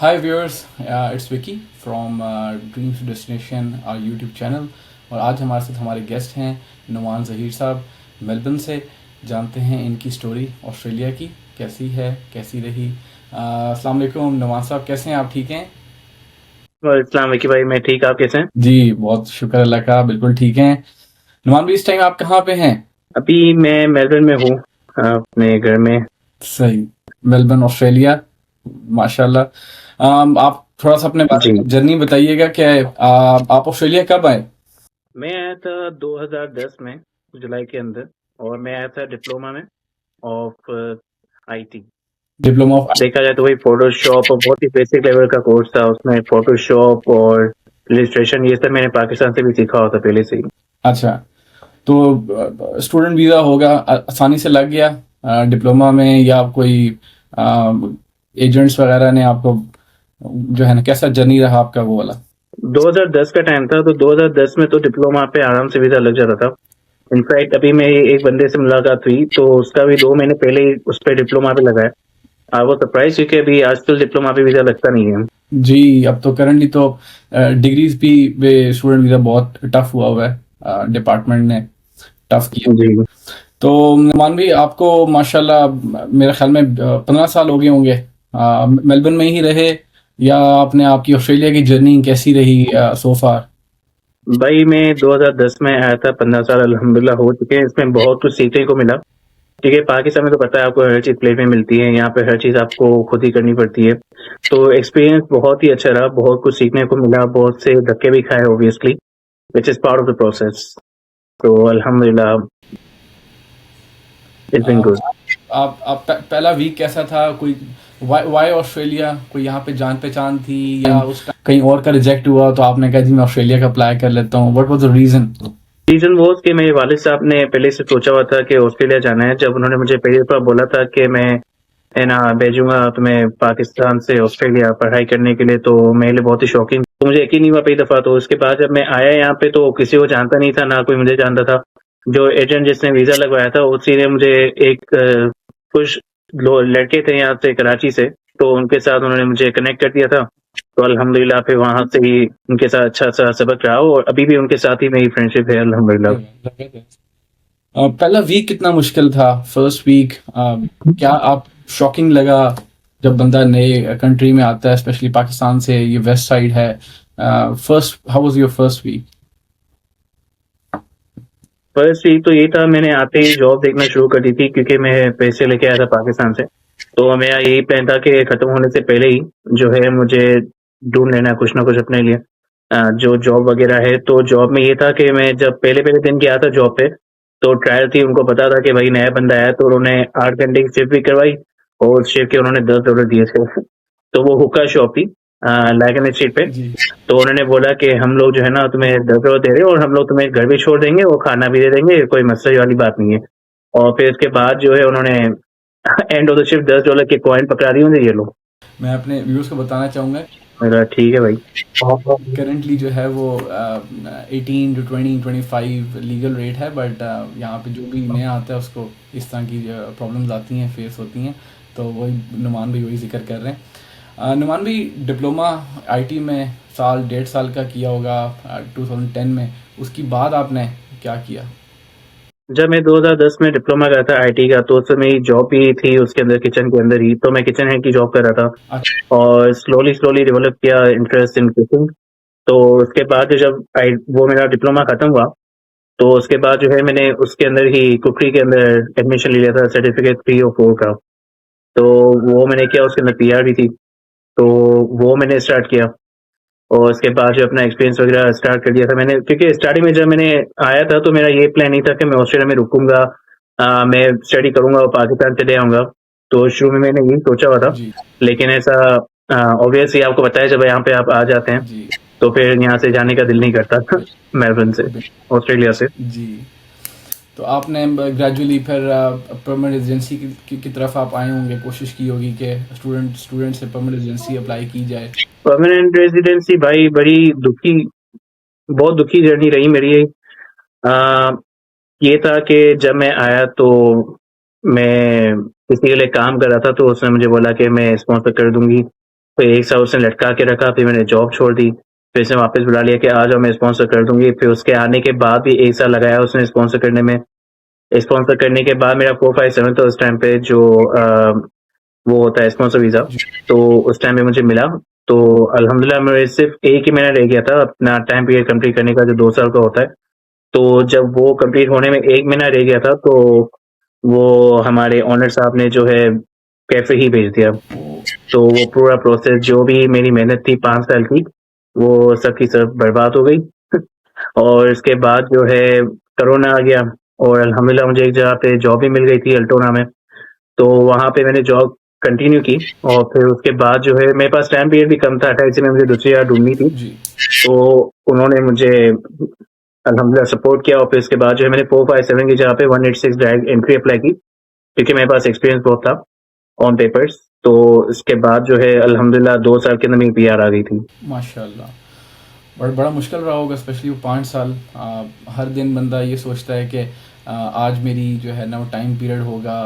Hi viewers, it's Vicky from Dreams to Destination YouTube channel. और आज हमारे साथ हमारे गेस्ट हैं नुमान ज़हीर साहब मेलबर्न से। जानते हैं इनकी स्टोरी ऑस्ट्रेलिया की कैसी है, कैसी रही। अस्सलाम वालेकुम नुमान साहब, कैसे हैं आप? ठीक हैं? इस्लाम विकी भाई, मैं ठीक। आप कैसे हैं? जी बहुत शुक्र अल्लाह का, बिल्कुल ठीक हैं। नुमान भाई, इस टाइम आप कहाँ पे हैं? अभी मैं मेलबर्न में हूँ, अपने घर में। सही, मेलबर्न ऑस्ट्रेलिया, माशाल्लाह। आप थोड़ा सा अपने जी, बारे में जर्नी बताइएगा कि आप ऑस्ट्रेलिया कब आए? मैं आया था 2010 में, जुलाई के अंदर। और मैं आया था डिप्लोमा में ऑफ आईटी। Diploma of. देखा जाए तो वही फोटोशॉप और बहुत ही बेसिक लेवल का कोर्स था उसमें। फोटोशॉप और इलिस्ट्रेशन ये सब मैंने पाकिस्तान से भी सीखा हुआ था पहले से ही। अच्छा, तो स्टूडेंट वीज़ा होगा, आसानी से लग गया डिप्लोमा में, या कोई एजेंट्स वगैरह ने आपको, जो है ना, कैसा जर्नी रहा आपका वो वाला? 2010 का टाइम था, तो 2010 में तो डिप्लोमा पे आराम से वीजा लग जाता था। इनफैक्ट अभी मेरी एक बंदे से मुलाकात हुई तो उसका भी 2 महीने पहले ही उस पर डिप्लोमा पे लगा है। वो सरप्राइज क्योंकि अभी आजकल डिप्लोमा पे वीजा लगता नहीं है। जी, अब तो करंटली तो डिग्रीज भी स्टूडेंट वीज़ा बहुत टफ हुआ है, डिपार्टमेंट ने टफ किया। जी, तो मान भी आपको माशाल्लाह, मेरे ख्याल में 15 साल हो गए होंगे मेलबर्न में ही रहे, या आपने, आपकी ऑस्ट्रेलिया की जर्नी कैसी रही सो फार? भाई मैं 2010 में आया था। 15 साल अल्हम्दुलिल्लाह हो चुके हैं। इसमें बहुत कुछ सीखने को मिला। ठीक है, पाकिस्तान में तो पता है आपको हर चीज प्लेट में मिलती है, यहाँ पे हर चीज आपको खुद ही करनी पड़ती है। तो एक्सपीरियंस बहुत ही अच्छा रहा, बहुत कुछ सीखने को मिला, बहुत से धक्के भी खाए obviously, which is part of the process. तो अल्हम्दुलिल्लाह, इट्स बीन गुड। आप पहला वीक कैसा था? कोई वाई ऑस्ट्रेलिया, कोई यहाँ पे जान पहचान थी, या उस टाइम कहीं और का रिजेक्ट हुआ तो आपने कहा जी मैं ऑस्ट्रेलिया का अप्लाई कर लेता हूँ? What was the reason? Reason वो कि मेरे वालिद साहब ने पहले से सोचा हुआ था कि ऑस्ट्रेलिया जाना है। जब उन्होंने मुझे पहली दफा बोला था कि मैं है ना भेजूंगा तुम्हें पाकिस्तान से ऑस्ट्रेलिया पढ़ाई करने के लिए, तो मेरे लिए बहुत ही शॉकिंग, तो मुझे यकीन नहीं हुआ पहली दफा। तो उसके बाद जब मैं आया यहाँ पे तो किसी को जानता नहीं था, ना कोई मुझे जानता था। जो एजेंट जिसने वीजा लगवाया था उसी ने मुझे एक कुछ लड़के थे यहाँ से कराची से, तो उनके साथ उन्होंने मुझे कनेक्ट कर दिया था। तो अल्हम्दुलिल्लाह फिर वहां से ही उनके साथ अच्छा सा सबक रहा, और अभी भी उनके साथ ही मेरी फ्रेंडशिप है अल्हम्दुलिल्लाह। पहला वीक कितना मुश्किल था? फर्स्ट वीक क्या आप, शॉकिंग लगा जब बंदा नए कंट्री में आता है, स्पेशली पाकिस्तान से, ये वेस्ट साइड है। First, how was your first week? First week तो ये था, मैंने आते ही जॉब देखना शुरू कर दी थी क्योंकि मैं पैसे लेके आया था पाकिस्तान से। तो मेरा यही प्लान था कि खत्म होने से पहले ही जो है मुझे ढूंढ लेना कुछ ना कुछ अपने लिए, जो जॉब वगैरह है। तो जॉब में ये था कि मैं जब पहले पहले दिन गया था जॉब पे, तो ट्रायल थी, उनको पता था कि भाई नया बंदा आया, तो उन्होंने 8 घंटे की शिफ्ट भी करवाई और उस शिफ्ट के उन्होंने $10 दिए थे। तो वो हुक्का शॉप थी लैगन स्ट्रीट पे। जी। तो उन्होंने बोला कि हम लोग जो है ना तुम्हें $10 दे रहे हैं और हम लोग तुम्हें घर भी छोड़ देंगे और खाना भी दे देंगे, कोई मसले वाली बात नहीं है। और फिर उसके बाद जो है उन्होंने एंड ऑफ द शिफ्ट $10 के कॉइन पकड़ा दिए मुझे, ये लोग। मैं अपने व्यूअर्स को बताना चाहूँगा, मेरा ठीक है भाई। करंटली जो है वो 18 to 20, 25 लीगल रेट है, बट यहाँ पे जो भी नया आता है उसको इस तरह की प्रॉब्लम्स आती हैं, फेस होती हैं। तो वही नुमान भी वही जिक्र कर रहे हैं। नुमान भी डिप्लोमा आईटी में साल 1.5 साल का किया होगा 2010 में, उसके बाद आपने क्या किया? जब मैं 2010 में डिप्लोमा करा था आईटी का, तो उस समय मेरी जॉब भी थी उसके अंदर, किचन के अंदर ही। तो मैं किचन हैंड की जॉब कर रहा था अच्छा। और स्लोली स्लोली डेवलप किया इंटरेस्ट इन कुकिंग। तो उसके बाद जब वो मेरा डिप्लोमा खत्म हुआ, तो उसके बाद जो है मैंने उसके अंदर ही कुकरी के अंदर एडमिशन ले लिया था, सर्टिफिकेट 3 और 4 का। तो वो मैंने किया, उसके अंदर पीआर भी थी। तो वो मैंने स्टार्ट किया और उसके बाद जो अपना एक्सपीरियंस वगैरह स्टार्ट कर दिया था मैंने, क्योंकि स्टार्टिंग में जब मैंने आया था तो मेरा ये प्लान नहीं था कि मैं ऑस्ट्रेलिया में रुकूंगा, मैं स्टडी करूंगा और पाकिस्तान चले आऊंगा। तो शुरू में मैंने यही सोचा हुआ था। जी। लेकिन ऐसा ऑब्वियसली आपको बताया, जब यहाँ पे आप आ जाते हैं जी। तो फिर यहाँ से जाने का दिल नहीं करता था। मेलबर्न से, बिल्कुल बिल्कुल। ऑस्ट्रेलिया से। जी। तो आपने ग्रेजुअली फिर परमानेंट रेजिडेंसी की तरफ आप आए होंगे, कोशिश की होगी कि स्टूडेंट स्टूडेंट से परमानेंट रेजिडेंसी अप्लाई की जाए। परमानेंट रेजिडेंसी भाई बड़ी दुखी, बहुत दुखी जर्नी रही मेरी। आ, ये था कि जब मैं आया तो मैं किसी के लिए काम कर रहा था, तो उसने मुझे बोला कि मैं स्पॉन्सर कर दूंगी। फिर 1 साल उसने लटका के रखा, फिर मैंने जॉब छोड़ दी। फिर उसने वापस बुला लिया कि आ जाओ मैं स्पॉन्सर कर दूँगी। फिर उसके आने के बाद भी 1 साल लगाया उसने स्पॉन्सर करने में। स्पॉन्सर करने के बाद मेरा 457 था उस टाइम पे जो वो होता है स्पॉन्सर वीज़ा, जी। तो उस टाइम पे मुझे मिला। तो अल्हम्दुलिल्लाह मेरे सिर्फ़ 1 ही महीना रह गया था अपना टाइम पीरियड कंप्लीट करने का जो 2 साल का होता है। तो जब वो कंप्लीट होने में 1 महीना रह गया था तो वो हमारे ओनर साहब ने जो है कैफ़े ही भेज दिया। ओ, तो वो पूरा प्रोसेस जो भी मेरी मेहनत थी 5 साल की, वो सब की सब बर्बाद हो गई। और इसके बाद जो है कोरोना आ गया और अल्हम्दुलिल्लाह मुझे एक जगह पे जॉब भी मिल गई थी अल्टोना में। तो वहाँ पे मैंने जॉब कंटिन्यू की और फिर उसके बाद जो है मेरे पास टाइम पीरियड भी कम था, 28 में मुझे दूसरी जगह ढूँढनी थी। जी। तो उन्होंने मुझे अल्हम्दुलिल्लाह सपोर्ट किया और फिर उसके बाद जो है मैंने 457 की जगह पे 186 डायरेक्ट एंट्री अप्लाई की, क्योंकि मेरे पास एक्सपीरियंस बहुत था ऑन पेपर्स। तो इसके बाद जो है अल्हम्दुलिल्लाह 2 साल के अंदर मेरी पीआर आ गई थी। माशाल्लाह। बड़ा मुश्किल रहा होगा, स्पेशली वो 5 साल। हर दिन बंदा ये सोचता है कि आज मेरी जो है ना वो टाइम पीरियड होगा।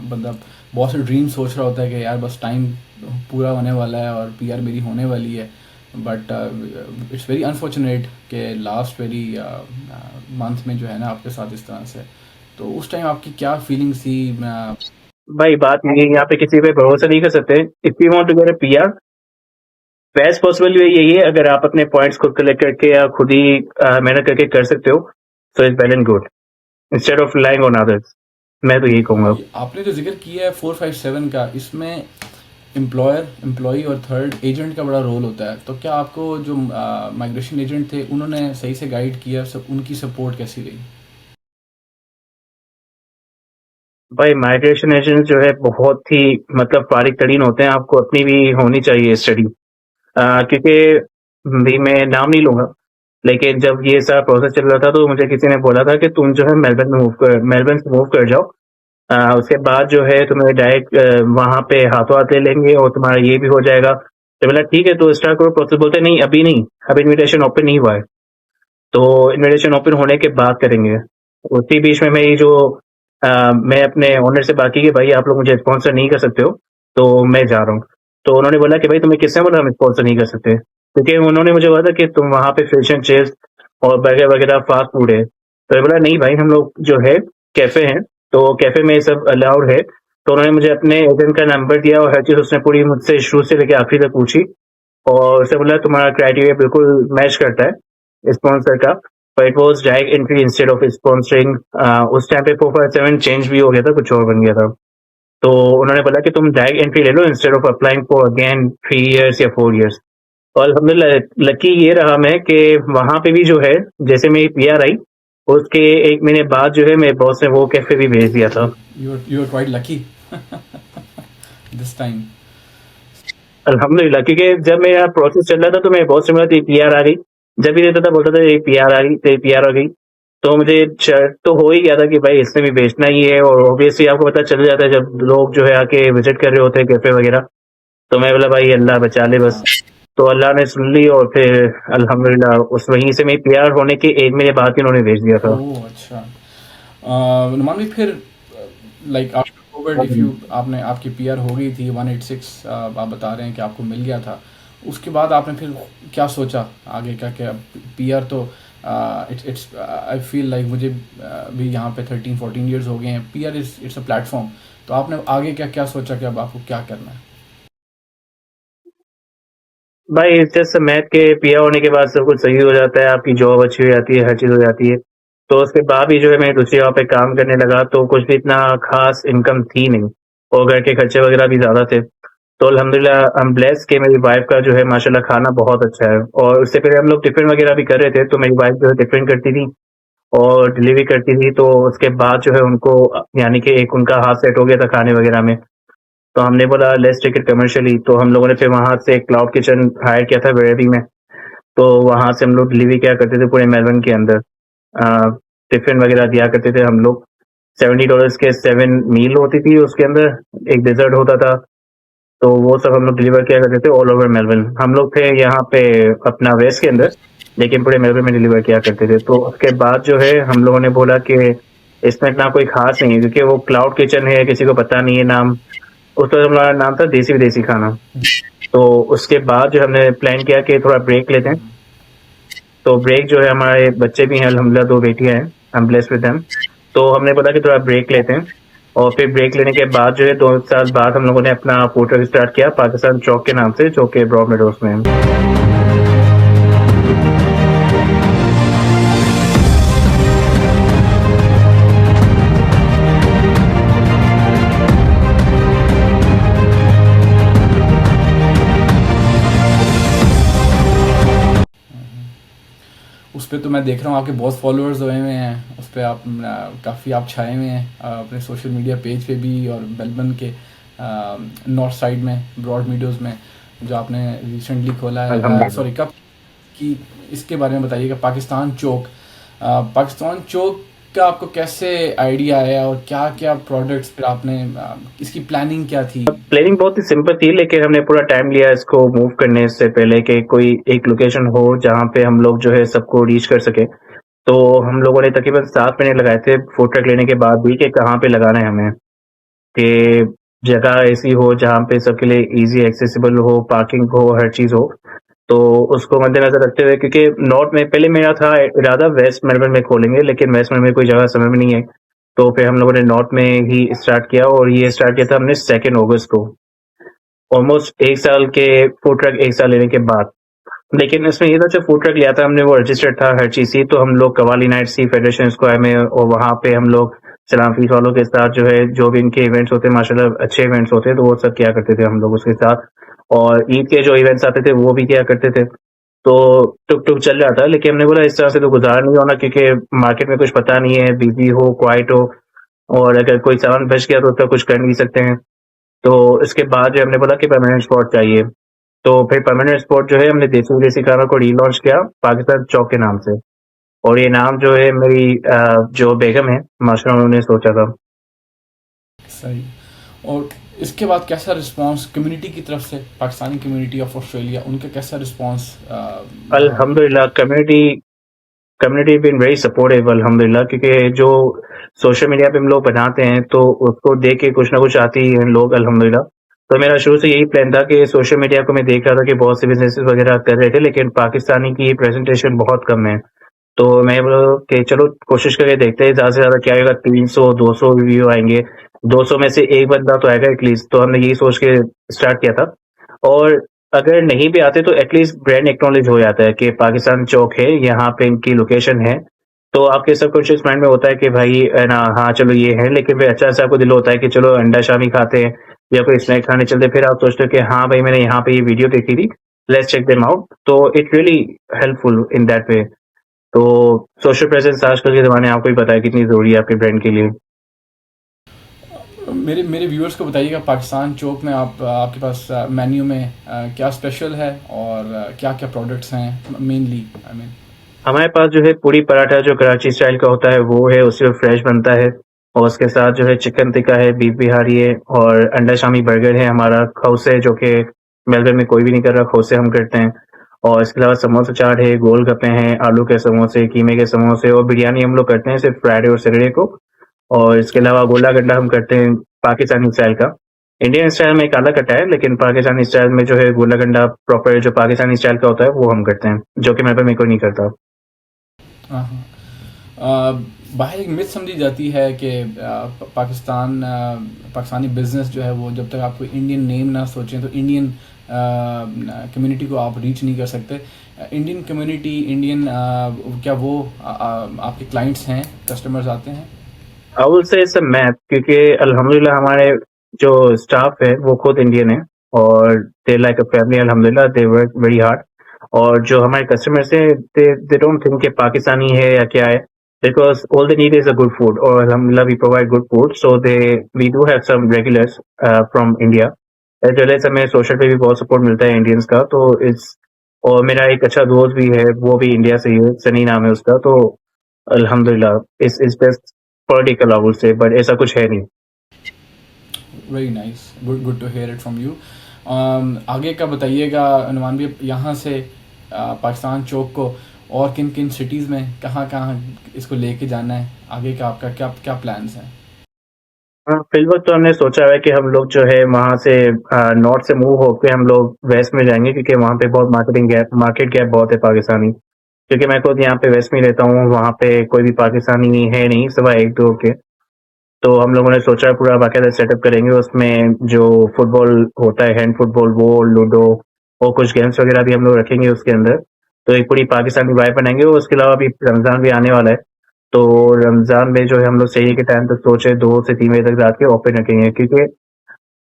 बंदा बहुत से ड्रीम सोच रहा होता है कि यार बस टाइम पूरा होने वाला है और पीआर मेरी होने वाली है। बट इट्स वेरी अनफॉर्चुनेट कि लास्ट वेरी मंथ में जो है ना आपके साथ इस तरह से। तो उस टाइम आपकी क्या फीलिंग्स थी? भाई बात ये है, यहाँ पे किसी पे भरोसा नहीं कर सकते। If you want to get a PR, best possible way यही है, अगर आप अपने पॉइंट्स खुद कलेक्ट करके या खुद ही मेहनत करके कर सकते हो, so it's well and good instead of relying on others. मैं तो यही कहूंगा। आपने जो जिक्र किया है 457 का, इसमें एम्प्लॉयर, एम्प्लॉई और थर्ड एजेंट का बड़ा रोल होता है। तो क्या आपको जो माइग्रेशन एजेंट थे उन्होंने सही से गाइड किया? सब उनकी सपोर्ट कैसी रही? भाई माइग्रेशन एजेंट जो है बहुत ही मतलब बारीक तरीन होते हैं, आपको अपनी भी होनी चाहिए स्टडी। क्योंकि भी मैं नाम नहीं लूंगा, लेकिन जब ये सारा प्रोसेस चल रहा था तो मुझे किसी ने बोला था कि तुम जो है मेलबर्न से मूव कर जाओ। उसके बाद जो है तुम्हें डायरेक्ट वहां पे हाथों हाथ ले लेंगे और तुम्हारा ये भी हो जाएगा। तो बोला ठीक है तो स्टार्ट करो प्रोसेस। बोलते नहीं अभी नहीं, अभी इनविटेशन ओपन नहीं हुआ है, तो इनविटेशन ओपन होने के बाद करेंगे। उसी बीच में मैं ये जो मैं अपने ओनर से बात की कि भाई आप लोग मुझे स्पॉन्सर नहीं कर सकते हो, तो मैं जा रहा हूँ। तो उन्होंने बोला कि भाई तुम्हें किसने बोला हम स्पॉन्सर नहीं कर सकते, क्योंकि उन्होंने मुझे बोला था कि तुम वहाँ पे फिश एंड चिप्स और बर्गर वगैरह फास्ट फूड है। तो मैं बोला नहीं भाई हम लोग जो है कैफे हैं, तो कैफे में ये सब अलाउड है। तो उन्होंने मुझे अपने एजेंट का नंबर दिया और हर चीज उसने पूरी मुझसे शुरू से लेकर आखिरी तक पूछी और उससे बोला तुम्हारा क्राइटेरिया बिल्कुल मैच करता है स्पॉन्सर का। पर it was direct entry instead of sponsoring. उस टाइम पे 457 चेंज भी हो गया था, कुछ और बन गया था। तो उन्होंने बोला कि तुम डायरेक्ट एंट्री ले लो instead of applying for again 3 years या 4 years। और अल्हम्दुलिल्लाह लकी ये रहा मैं कि वहां पे भी जो है जैसे मेरी पीआर आई उसके 1 महीने बाद जो है मेरे बॉस ने वो कैफे भी भेज दिया था। You are quite lucky this time. अल्हम्दुलिल्लाह, क्योंकि जब मेरा प्रोसेस चल रहा था तो मेरे बॉस से बोला थी पीआर आ गई। जब भी रहता था बोलता था ये पीआर आ गई, तेरी पीआर आ गई। तो मुझे शर्ट तो हो ही गया था कि भाई इसने भी बेचना ही है, और ऑब्वियसली आपको पता चल जाता है जब लोग जो है आके विजिट कर रहे होते हैं कैफे वगैरह। तो मैं बोला भाई अल्लाह बचा ले बस। हाँ। तो अल्लाह ने सुन ली और फिर अल्हम्दुलिल्लाह उस वहीं से मेरी पीआर होने के 1 महीने बाद ही उन्होंने भेज दिया था। ओह अच्छा। नुमान भाई फिर like after Covid, if you आपने आपकी पीआर हो गई थी 186, आप बता रहे हैं कि आपको मिल गया था। उसके बाद आपने फिर क्या सोचा आगे का? क्या पीआर तो इट्स आई फील लाइक मुझे भी यहाँ पे 13-14 ईयर्स हो गए हैं। PR is it's a platform. तो आपने आगे क्या क्या सोचा कि अब आपको क्या करना है? भाई जैसे मैथ के पीआर होने के बाद सब कुछ सही हो जाता है, आपकी जॉब अच्छी हो जाती है, हर चीज हो जाती है। तो उसके बाद भी जो है मैं दूसरी जगह पे काम करने लगा तो कुछ भी इतना खास इनकम थी नहीं, और घर के खर्चे वगैरह भी ज्यादा थे। तो अल्हम्दुलिल्लाह आई एम ब्लेस्ड कि मेरी वाइफ का जो है माशाल्लाह खाना बहुत अच्छा है। और उससे पहले हम लोग टिफिन वगैरह भी कर रहे थे, तो मेरी वाइफ जो है टिफिन करती थी और डिलीवरी करती थी। तो उसके बाद जो है उनको यानी कि एक उनका हाथ सेट हो गया था खाने वगैरह में। तो हमने बोला लेट्स टेक इट कमर्शियली। तो हम लोगों ने फिर वहां से क्लाउड किचन हायर किया था वेरेबी में। तो वहां से हम लोग डिलीवरी किया करते थे पूरे मेलबर्न के अंदर। टिफिन वगैरह दिया करते थे हम लोग। $70 के 7 मील होती थी, उसके अंदर एक डेजर्ट होता था। तो वो सब हम लोग डिलीवर किया करते थे ऑल ओवर मेलबर्न। हम लोग थे यहाँ पे अपना वेस्ट के अंदर, लेकिन पूरे मेलबर्न में डिलीवर किया करते थे। तो उसके बाद जो है हम लोगों ने बोला कि इसमें इतना कोई खास नहीं है, क्योंकि वो क्लाउड किचन है, किसी को पता नहीं है नाम। उसका हमारा नाम था देसी विदेशी खाना। तो उसके बाद जो हमने प्लान किया कि थोड़ा ब्रेक लेते हैं। तो ब्रेक जो है, हमारे बच्चे भी हैं अल्हम्दुलिल्लाह, 2 बेटियाँ हैं, I am blessed with them. तो हमने बोला कि थोड़ा ब्रेक लेते हैं, और फिर ब्रेक लेने के बाद जो है 2 साल बाद हम लोगों ने अपना फूड ट्रक स्टार्ट किया पाकिस्तान चौक के नाम से, जो कि ब्रॉड मेडोज़ में है। उस पे तो मैं देख रहा हूँ आपके बहुत फॉलोअर्स हुए हुए हैं उस पे, आप काफ़ी आप छाए हुए हैं अपने सोशल मीडिया पेज पे भी, और मेलबर्न के नॉर्थ साइड में ब्रॉड मीडोज़ में जो आपने रिसेंटली खोला है, अल्हम्दुलिल्लाह। सॉरी कब कि इसके बारे में बताइएगा। पाकिस्तान चौक, पाकिस्तान चौक का आपको कैसे आइडिया आया, और क्या क्या प्रोडक्ट्स फिर आपने इसकी प्लानिंग क्या थी? प्लानिंग बहुत ही सिंपल थी, लेकिन हमने पूरा टाइम लिया इसको मूव करने से पहले कि कोई एक लोकेशन हो जहाँ पे हम लोग जो है सबको रीच कर सके। तो हम लोगों ने तकरीबन 7 महीने लगाए थे फूड ट्रक लेने के बाद भी, कि कहाँ पे लगाना है हमें, कि जगह ऐसी हो जहाँ पे सबके लिए इजी एक्सेसिबल हो, पार्किंग हो, हर चीज हो। तो उसको मद्देनजर रखते हुए, क्योंकि नॉर्थ में पहले मेरा था इरादा वेस्ट मेलबर्न में खोलेंगे, लेकिन वेस्ट मेलबर्न में कोई जगह समय में नहीं है। तो फिर हम लोगों ने नॉर्थ में ही स्टार्ट किया, और ये स्टार्ट किया था हमने 2 अगस्त को, ऑलमोस्ट 1 साल के फूड ट्रक 1 साल लेने के बाद। लेकिन इसमें ये था, जब फूड ट्रक लिया था हमने, वो रजिस्टर्ड था हर चीज ही। तो हम लोग कवाली नाइट सी फेडरेशन स्क्वायर में, और वहाँ पे हम लोग सलाम फीस वालों के साथ जो है, जो भी इनके इवेंट्स होते हैं माशाल्लाह अच्छे इवेंट्स होते हैं, तो वो सब किया करते थे हम लोग उसके साथ। और ईद के जो इवेंट्स आते थे वो भी किया करते थे। तो टुक टुक चल रहा था, लेकिन हमने बोला इस तरह से तो गुजारा नहीं होना, क्योंकि मार्केट में कुछ पता नहीं है, बिजी हो क्वाइट हो, और अगर कोई सामान बच गया तो उसका कुछ कर नहीं सकते हैं। तो इसके बाद जो हमने बोला कि परमानेंट स्पॉट चाहिए। तो फिर परमानेंट स्पॉट जो है, हमने देसी विदेशी खाना को रीलॉन्च किया पाकिस्तान चौक के नाम से। और ये नाम जो है मेरी जो बेगम है माशाल्लाह, उन्होंने सोचा था। सही। और इसके बाद कैसा रिस्पांस कम्युनिटी की तरफ से, पाकिस्तानी कम्युनिटी ऑफ ऑस्ट्रेलिया, उनका कैसा रिस्पांस रहा? अल्हम्दुलिल्लाह, community community been very supportive अल्हम्दुलिल्लाह, क्योंकि जो सोशल मीडिया पे हम लोग बनाते हैं तो उसको देख के कुछ ना कुछ आते ही हैं लोग अल्हम्दुलिल्लाह। तो मेरा शुरू से यही प्लान था कि सोशल मीडिया को मैं देख रहा था कि बहुत से बिजनेसेस वगैरह कर रहे थे, लेकिन पाकिस्तानी की प्रेजेंटेशन बहुत कम है। तो मैं बोला कि चलो कोशिश करके देखते हैं, ज़्यादा से ज़्यादा क्या आएगा, 300-200 रिव्यू आएंगे, 200 में से एक बंदा तो आएगा एटलीस्ट। तो हमने यही सोच के स्टार्ट किया था। और अगर नहीं भी आते तो एटलीस्ट ब्रांड एक्नॉलेज हो जाता है कि पाकिस्तान चौक है, यहाँ पे इनकी लोकेशन है। तो आपके सबकॉन्शियस माइंड में होता है कि भाई है ना, हाँ चलो ये है, लेकिन फिर अच्छा सा आपको दिल होता है कि चलो अंडा शामी खाते हैं या कोई स्नैक खाने चलते हैं। फिर आप सोचते हो कि हाँ भाई, मैंने यहाँ पे ये वीडियो देखी थी, लेट्स चेक देम आउट। तो it really helpful in that way. तो सोशल प्रेजेंस आजकल के ज़माने में आपको ही पता है कितनी ज़रूरी है आपके ब्रांड के लिए। मेरे मेरे व्यूअर्स को बताइएगा, पाकिस्तान चौक में आप आपके पास मेन्यू में क्या स्पेशल है, और क्या क्या प्रोडक्ट्स हैं मेनली, आई मीन? हमारे पास जो है पूरी पराठा जो कराची स्टाइल का होता है वो है, उससे फ्रेश बनता है। और उसके साथ जो है चिकन टिक्का है, बीफ बिहारी है, और अंडा शामी बर्गर है हमारा खौसे, जो कि मेलबर्न में कोई भी नहीं कर रहा, खौसे हम करते हैं। और इसके अलावा समोसा चाट है, गोलगप्पे हैं, आलू के समोसे, कीमे के समोसे, और बिरयानी हम लोग करते हैं सिर्फ फ्राइडे और सैटरडे को। और इसके अलावा गोला गड्ढा हम करते हैं पाकिस्तानी स्टाइल का। इंडियन स्टाइल में काला कट्टा है, लेकिन पाकिस्तानी स्टाइल में जो है गोला गंडा प्रॉपर जो पाकिस्तानी स्टाइल का होता है वो हम करते हैं, जो कि मेलबर्न में कोई नहीं करता। हाँ हाँ। बाहर एक मिथ समझी जाती है कि पाकिस्तानी बिजनेस जो है वो, जब तक आप कोई इंडियन नेम ना सोचें तो इंडियन कम्युनिटी को आप रीच नहीं कर सकते। इंडियन कम्युनिटी, इंडियन क्या वो आपके क्लाइंट्स हैं, कस्टमर्स आते हैं? I will say it's a math, क्योंकि अल्हम्दुलिल्लाह हमारे जो स्टाफ है वो खुद इंडियन है, और दे लाइक अ फैमिली अल्हम्दुलिल्लाह, दे वर्क वेरी हार्ड। और जो हमारे कस्टमर्स हैं, दे डोंट थिंक कि पाकिस्तानी है या क्या है, because all they need is a good food, और अल्हम्दुलिल्लाह we provide good food. So they we do have some regulars from India, as well as हमें सोशल पे भी बहुत सपोर्ट मिलता है इंडियंस का। तो इट्स, और मेरा एक अच्छा दोस्त भी है, वो भी इंडिया से ही है, सनी नाम है उसका। तो अल्हम्दुलिल्लाह इस best political I would say, but ऐसा कुछ है नहीं। Very nice, good good to hear it from you. आगे का बताइएगा अनुमान भी, यहाँ से पाकिस्तान चौक को और किन किन सिटीज़ में, कहाँ कहाँ इसको लेके जाना है, आगे का आपका क्या क्या प्लान्स हैं? हाँ, फिलहाल तो हमने सोचा है कि हम लोग जो है वहाँ से नॉर्थ से मूव होके हम लोग वेस्ट में जाएंगे, क्योंकि वहाँ पे बहुत मार्केट गैप बहुत है पाकिस्तानी। क्योंकि मैं खुद यहाँ पे वेस्ट में रहता हूँ, वहाँ पे कोई भी पाकिस्तानी है नहीं सिवाय एक दो के। तो हम लोगों ने सोचा है पूरा बाकायदा सेटअप करेंगे, उसमें जो फुटबॉल होता है, हैंड फुटबॉल, वो लूडो और कुछ गेम्स वगैरह भी हम लोग रखेंगे उसके अंदर। तो एक पूरी पाकिस्तानी वाइब बनाएंगे। और उसके अलावा अभी रमजान भी आने वाला है, तो रमजान में जो है हम लोग सही के टाइम तक सोचे 2 से 3 बजे तक रात के ओपन रखेंगे, क्योंकि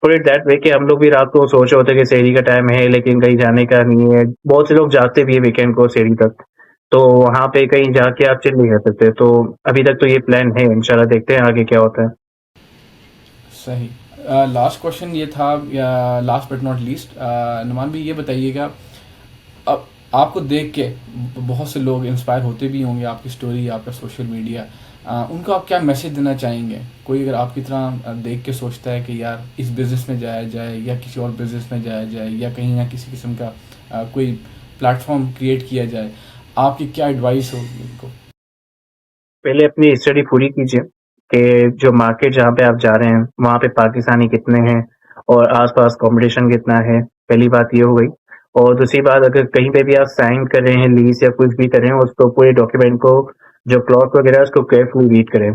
पुट इट दैट वे कि हम लोग भी रात को सोच रहे होते हैं कि शहरी का टाइम है लेकिन कहीं जाने का नहीं है। बहुत से लोग जाते भी है वीकेंड को शहरी तक, तो वहां पे कहीं जाके आप चिल नहीं कर सकते। तो अभी तक तो ये प्लान है, इंशाल्लाह देखते हैं आगे क्या होता है। सही। लास्ट क्वेश्चन ये था, last but not least, Numan भाई ये बताइएगा, अब आपको देख के बहुत से लोग इंस्पायर होते भी होंगे, आपकी स्टोरी, आपका सोशल मीडिया, उनको आप क्या मैसेज देना चाहेंगे? कोई अगर आपकी तरह देख के सोचता है कि यार इस बिज़नेस में जाया जाए या किसी और बिज़नेस में जाया जाए या कहीं ना किसी किस्म का कोई प्लेटफॉर्म क्रिएट किया जाए, आपकी क्या एडवाइस होगी उनको? पहले अपनी स्टडी पूरी कीजिए कि जो मार्केट जहाँ पे आप जा रहे हैं वहाँ पे पाकिस्तानी कितने हैं और आसपास कंपटीशन कितना है। पहली बात ये हो गई। और दूसरी बात, अगर कहीं पे भी आप साइन कर रहे हैं लीज या कुछ भी कर रहे हैं, उसको पूरे डॉक्यूमेंट को, जो क्लॉथ वगैरह है, उसको केयरफुली रीड करें।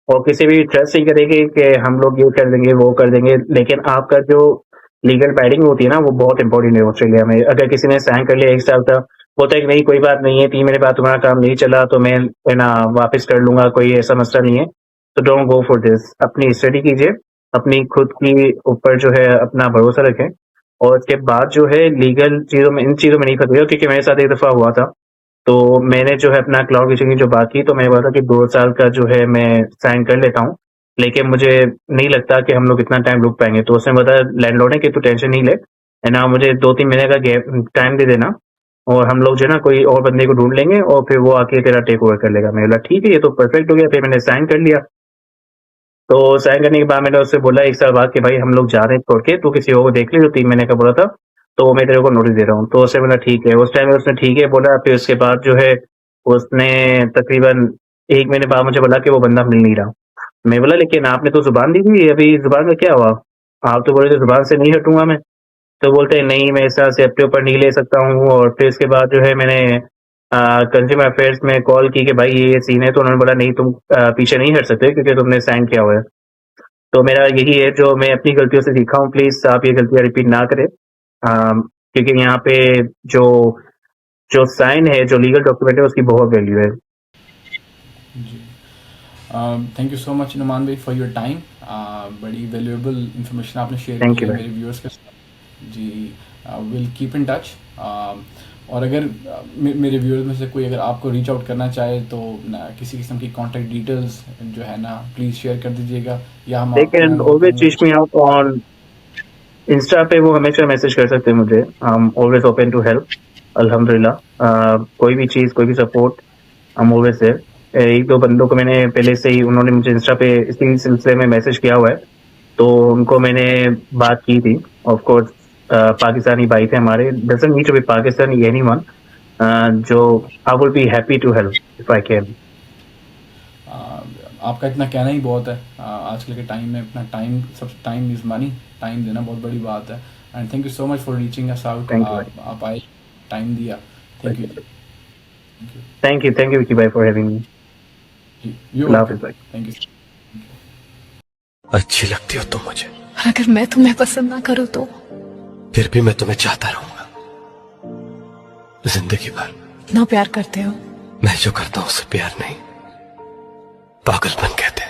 और किसी भी ट्रस्ट नहीं करेंगे कि हम लोग ये कर देंगे वो कर देंगे, लेकिन आपका जो लीगल बाइंडिंग होती है ना, वो बहुत इंपॉर्टेंट है ऑस्ट्रेलिया में। अगर किसी ने साइन कर लिया 1 साल तक, बोलता है कि नहीं कोई बात नहीं है, 3 महीने बाद तुम्हारा काम नहीं चला तो मैं है ना वापस कर लूंगा, कोई ऐसा मसला नहीं है। तो डोंट गो फॉर दिस। अपनी स्टडी कीजिए, अपनी खुद की ऊपर जो है अपना भरोसा रखें। और उसके बाद जो है लीगल चीजों में, इन चीजों में नहीं फंसेगा, क्योंकि मेरे साथ एक दफा हुआ था। तो मैंने जो है अपना क्लाउड किचन की जो बात की, तो मैं बोला था कि 2 साल का जो है मैं साइन कर लेता हूँ, लेकिन मुझे नहीं लगता कि हम लोग इतना टाइम रुक पाएंगे। तो उसने बताया लैंडलॉर्ड ने कि तू टेंशन नहीं ले, है ना, मुझे 2-3 महीने का गैप टाइम दे देना, और हम लोग जो है ना कोई और बंदे को ढूंढ लेंगे और फिर वो आके तेरा टेक ओवर कर लेगा। मैंने बोला ठीक है, ये तो परफेक्ट हो गया। फिर मैंने साइन कर लिया। तो साइन करने के बाद मैंने उससे बोला 1 साल बाद कि भाई हम लोग जा रहे हैं छोड़ के, तू किसी और को देख ले जो 3 महीने का बोला था, तो मैं तेरे को नोटिस दे रहा हूँ। तो उससे बोला ठीक है। उस टाइम में उसने ठीक है बोला। फिर उसके बाद जो है उसने तकरीबन 1 महीने बाद मुझे बोला कि वो बंदा मिल नहीं रहा। मैं बोला लेकिन आपने तो जुबान दी थी, अभी जुबान का क्या हुआ? आप तो बोले थे जुबान से नहीं हटूंगा मैं। तो बोलते हैं नहीं, मैं इस तरह से अपने ऊपर नहीं ले सकता हूँ। और फिर इसके बाद जो है मैंने कंज्यूमर अफेयर्स में कॉल की कि भाई ये सीन है, तो उन्होंने बोला नहीं तुम पीछे नहीं हट सकते क्योंकि तुमने साइन किया हुआ है। तो मेरा यही है जो मैं अपनी गलतियों से सीखा हूँ, प्लीज आप ये गलतियां रिपीट ना करें। क्योंकि यहाँ पे जो जो साइन है, जो लीगल डॉक्यूमेंट है, उसकी बहुत वैल्यू है। जी। Thank you so much Numan भाई फॉर योर टाइम। बड़ी वैल्यूएबल इंफॉर्मेशन आपने शेयर की थैंक यू है भाई। मेरे व्यूअर्स के साथ। जी। Will keep in touch. और अगर मेरे व्यूअर्स में से कोई अगर आपको रीच आउट करना चाहे तो किसी किस्म की कांटेक्ट डिटेल्स जो है ना प्लीज़ शेयर कर दीजिएगा, या हम दे आप मैं कैन उनको ऑलवेज कहूँगा reach me out on insta पे। वो हमेशा मैसेज कर सकते हैं मुझे। I am always open to help. अल्हम्दुलिल्लाह। कोई भी चीज, कोई भी support, I am always there. एक दो बंदों को मैंने पहले से ही, उन्होंने मुझे इंस्टा पे इसी सिलसिले में मैसेज किया हुआ है, तो उनको मैंने बात की थी। ऑफ कोर्स पाकिस्तानी भाई थे हमारे, doesn't need to be Pakistani, anyone, जो I will be happy to help if I can. आपका इतना कहना ही बहुत है। आजकल के टाइम में अपना टाइम, सब टाइम इज़ मनी, टाइम देना बहुत बड़ी बात है। And thank you so much for reaching us out. Thank you भाई। आप आए, टाइम दिया। थैंक यू जी। थैंक थैंक यू विकी भाई for having me. You. You Allah welcome. हाफिज भाई। Thank you. अच्छी लगती हो तुम मुझे, अगर मैं तुम्हें पसंद ना करूं तो? फिर भी मैं तुम्हें चाहता रहूंगा जिंदगी भर। ना प्यार करते हो? मैं जो करता हूं उसे प्यार नहीं, पागलपन कहते हैं।